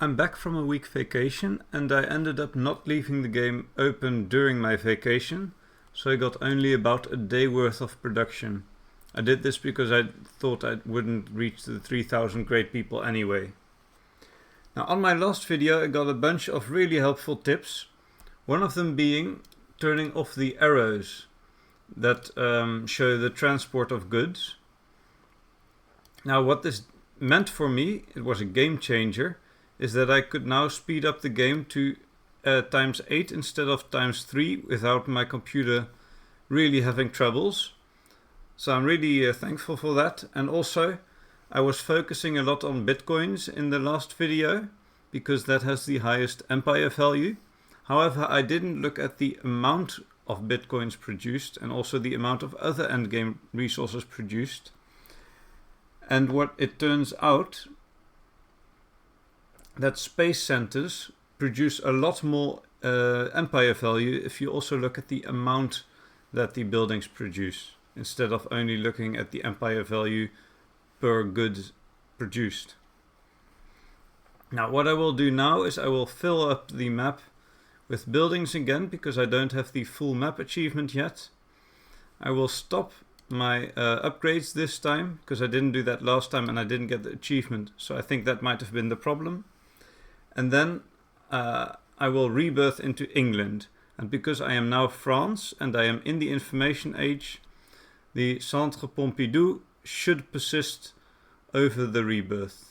I'm back from a week vacation and I ended up not leaving the game open during my vacation, so I got only about a day worth of production. I did this because I thought I wouldn't reach the 3000 great people anyway. Now on my last video I got a bunch of really helpful tips, one of them being turning off the arrows that show the transport of goods. Now what this meant for me, it was a game changer, is that I could now speed up the game to times 8 instead of times 3 without my computer really having troubles. So I'm really thankful for that. And also I was focusing a lot on bitcoins in the last video because that has the highest empire value. However, I didn't look at the amount of bitcoins produced and also the amount of other endgame resources produced. And what it turns out, that space centers produce a lot more empire value if you also look at the amount that the buildings produce, instead of only looking at the empire value per good produced. Now what I will do now is I will fill up the map with buildings again, because I don't have the full map achievement yet. I will stop my upgrades this time, because I didn't do that last time and I didn't get the achievement, so I think that might have been the problem. And then I will rebirth into England, and because I am now France and I am in the information age, the Centre Pompidou should persist over the rebirth.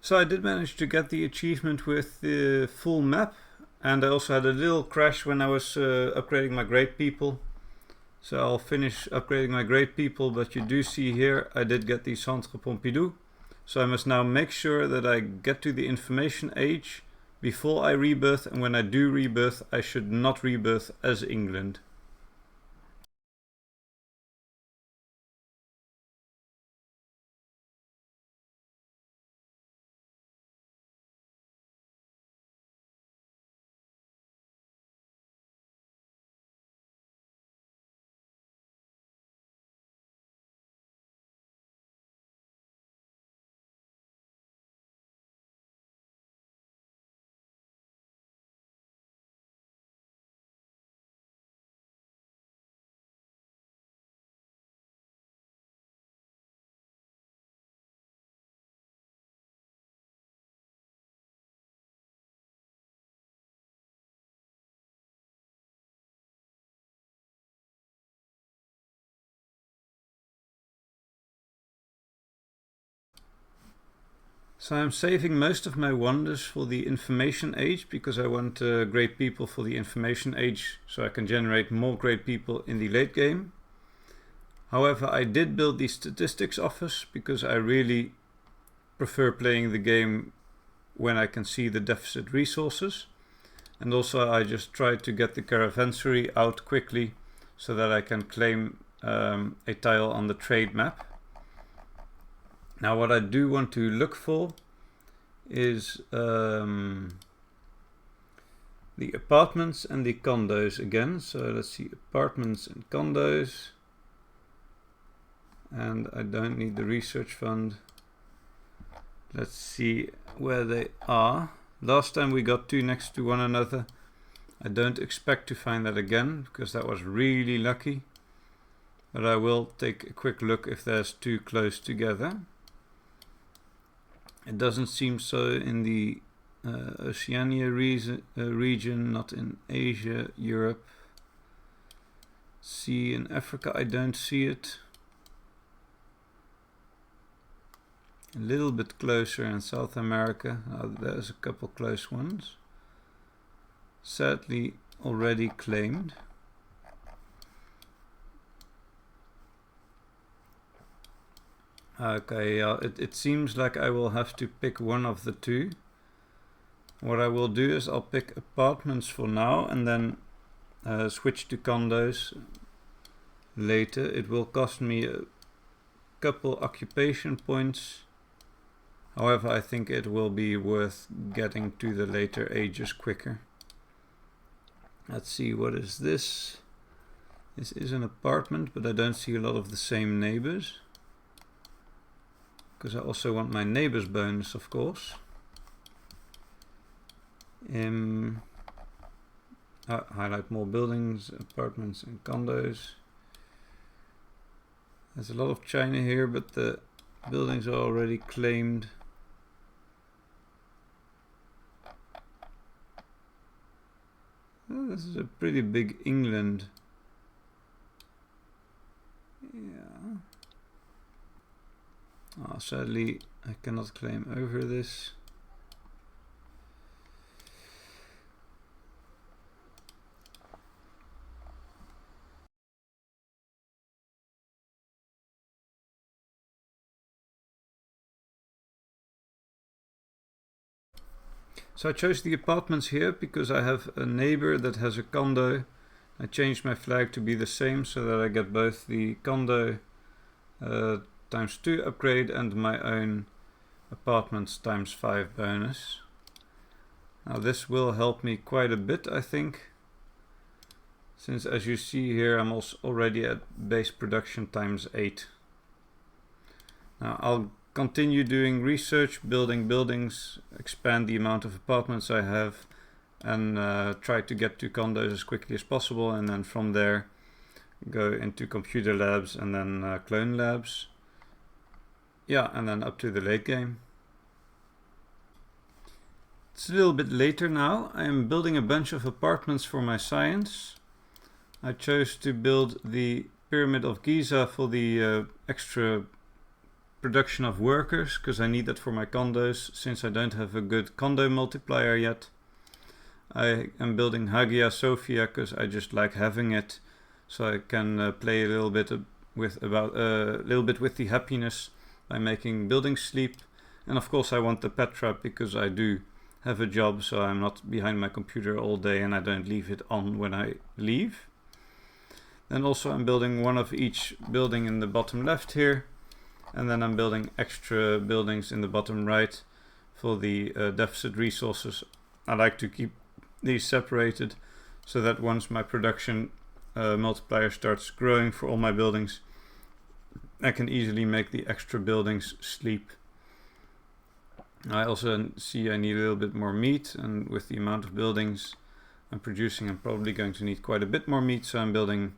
So I did manage to get the achievement with the full map, and I also had a little crash when I was upgrading my great people. So I'll finish upgrading my great people, but you do see here I did get the Centre Pompidou. So I must now make sure that I get to the information age before I rebirth, and when I do rebirth I should not rebirth as England. So I'm saving most of my wonders for the information age, because I want great people for the information age so I can generate more great people in the late game. However, I did build the statistics office because I really prefer playing the game when I can see the deficit resources. And also I just tried to get the caravansary out quickly so that I can claim a tile on the trade map. Now what I do want to look for is the apartments and the condos again. So let's see, apartments and condos. And I don't need the research fund. Let's see where they are. Last time we got two next to one another. I don't expect to find that again, because that was really lucky. But I will take a quick look if there's two close together. It doesn't seem so in the Oceania region, not in Asia, Europe. See in Africa, I don't see it. A little bit closer in South America. There's a couple close ones. Sadly already claimed. Okay, yeah, it seems like I will have to pick one of the two. What I will do is I'll pick apartments for now and then switch to condos later. It will cost me a couple occupation points. However, I think it will be worth getting to the later ages quicker. Let's see, what is this? This is an apartment, but I don't see a lot of the same neighbors. Because I also want my neighbors bonus, of course. Highlight more buildings, apartments and condos. There's a lot of China here, but the buildings are already claimed. Oh, this is a pretty big England. Yeah. Oh, sadly, I cannot claim over this. So I chose the apartments here because I have a neighbor that has a condo. I changed my flag to be the same so that I get both the condo ×2 upgrade and my own apartments ×5 bonus. Now this will help me quite a bit, I think, since as you see here I'm also already at base production ×8. Now I'll continue doing research, building buildings, expand the amount of apartments I have, and try to get to condos as quickly as possible, and then from there go into computer labs and then clone labs. Yeah, and then up to the late game. It's a little bit later now. I am building a bunch of apartments for my science. I chose to build the Pyramid of Giza for the extra production of workers, because I need that for my condos since I don't have a good condo multiplier yet. I am building Hagia Sophia because I just like having it, so I can play a little bit with the happiness by making buildings sleep. And of course I want the Petra because I do have a job, so I'm not behind my computer all day and I don't leave it on when I leave. Then also I'm building one of each building in the bottom left here. And then I'm building extra buildings in the bottom right for the deficit resources. I like to keep these separated so that once my production multiplier starts growing for all my buildings, I can easily make the extra buildings sleep. I also see I need a little bit more meat, and with the amount of buildings I'm producing, I'm probably going to need quite a bit more meat, so I'm building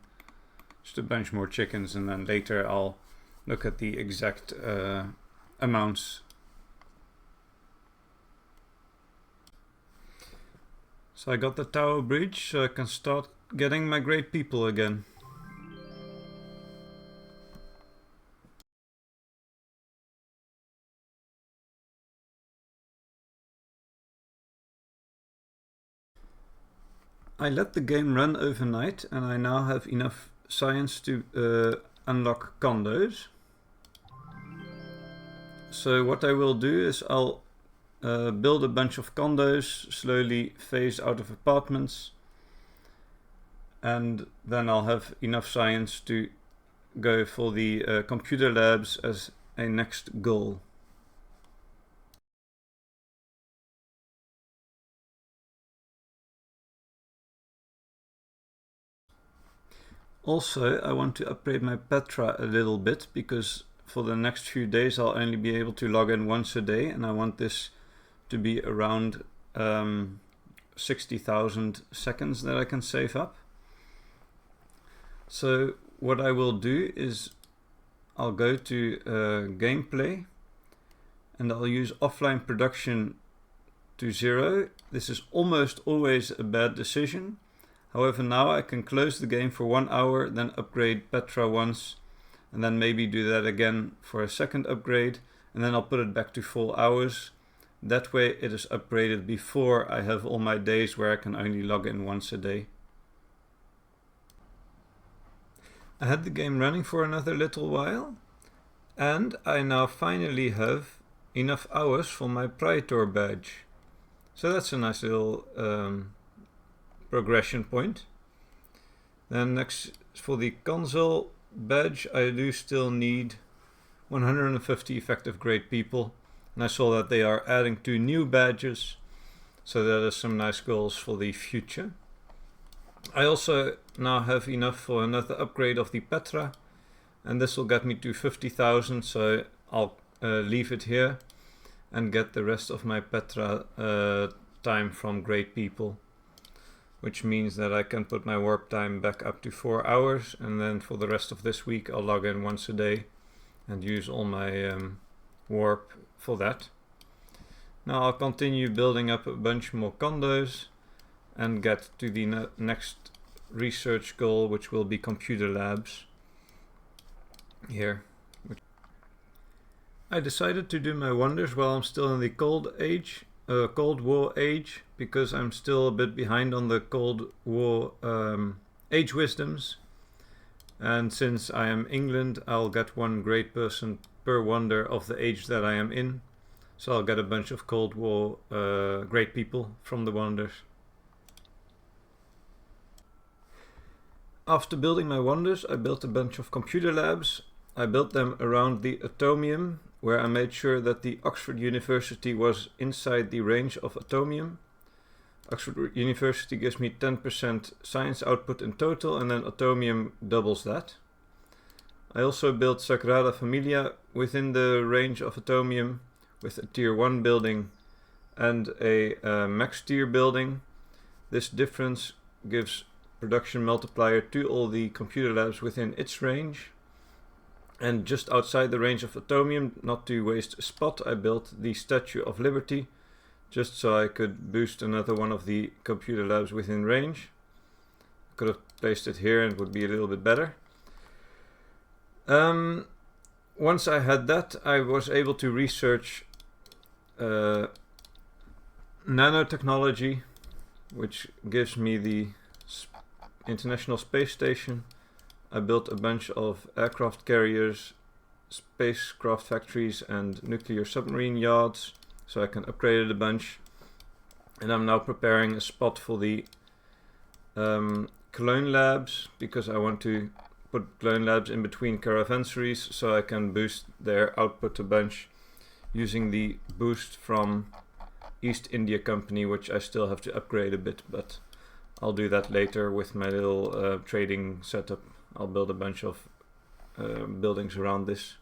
just a bunch more chickens, and then later I'll look at the exact amounts. So I got the tower bridge, so I can start getting my great people again. I let the game run overnight and I now have enough science to unlock condos. So what I will do is I'll build a bunch of condos, slowly phase out of apartments, and then I'll have enough science to go for the computer labs as a next goal. Also, I want to upgrade my Petra a little bit, because for the next few days I'll only be able to log in once a day, and I want this to be around 60,000 seconds that I can save up. So what I will do is I'll go to gameplay and I'll use offline production to 0. This is almost always a bad decision. However, now I can close the game for 1 hour, then upgrade Petra once, and then maybe do that again for a second upgrade, and then I'll put it back to full hours. That way it is upgraded before I have all my days where I can only log in once a day. I had the game running for another little while, and I now finally have enough hours for my Praetor badge. So that's a nice little progression point. Then next, for the console badge, I do still need 150 effective great people, and I saw that they are adding 2 new badges, so that is some nice goals for the future. I also now have enough for another upgrade of the Petra, and this will get me to 50,000, so I'll leave it here and get the rest of my Petra time from great people, which means that I can put my warp time back up to 4 hours, and then for the rest of this week I'll log in once a day and use all my warp for that. Now I'll continue building up a bunch more condos and get to the next research goal, which will be computer labs here. I decided to do my wonders while I'm still in the Cold War age, because I'm still a bit behind on the Cold War age wisdoms, and since I am England, I'll get 1 great person per wonder of the age that I am in, so I'll get a bunch of Cold War great people from the wonders. After building my wonders, I built a bunch of computer labs. I built them around the Atomium, where I made sure that the Oxford University was inside the range of Atomium. Oxford University gives me 10% science output in total, and then Atomium doubles that. I also built Sagrada Familia within the range of Atomium with a tier 1 building and a max tier building. This difference gives production multiplier to all the computer labs within its range. And just outside the range of Atomium, not to waste a spot, I built the Statue of Liberty, just so I could boost another one of the computer labs within range. Could have placed it here and it would be a little bit better. Once I had that, I was able to research nanotechnology, which gives me the International Space Station. I built a bunch of aircraft carriers, spacecraft factories and nuclear submarine yards, so I can upgrade it a bunch. And I'm now preparing a spot for the clone labs, because I want to put clone labs in between caravanseries so I can boost their output a bunch using the boost from East India Company, which I still have to upgrade a bit, but I'll do that later with my little trading setup. I'll build a bunch of buildings around this.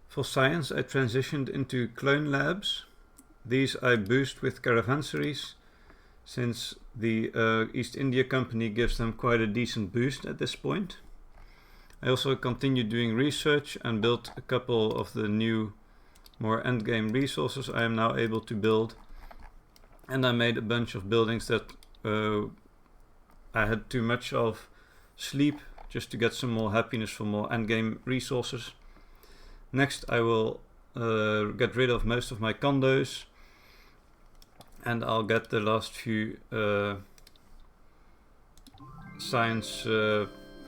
For science, I transitioned into clone labs. These I boost with caravanseries, since the East India Company gives them quite a decent boost at this point. I also continued doing research and built a couple of the new, more endgame resources I am now able to build. And I made a bunch of buildings that I had too much of sleep, just to get some more happiness for more endgame resources. Next, I will get rid of most of my condos, and I'll get the last few science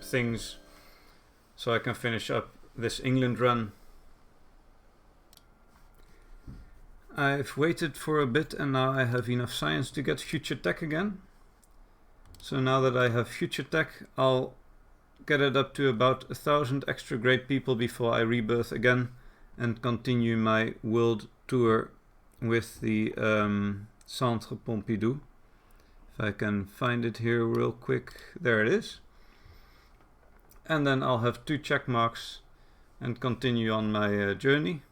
things, so I can finish up this England run. I've waited for a bit and now I have enough science to get future tech again. So now that I have future tech, I'll get it up to about 1,000 extra great people before I rebirth again and continue my world tour with the Centre Pompidou. If I can find it here real quick, there it is. And then I'll have 2 check marks and continue on my journey.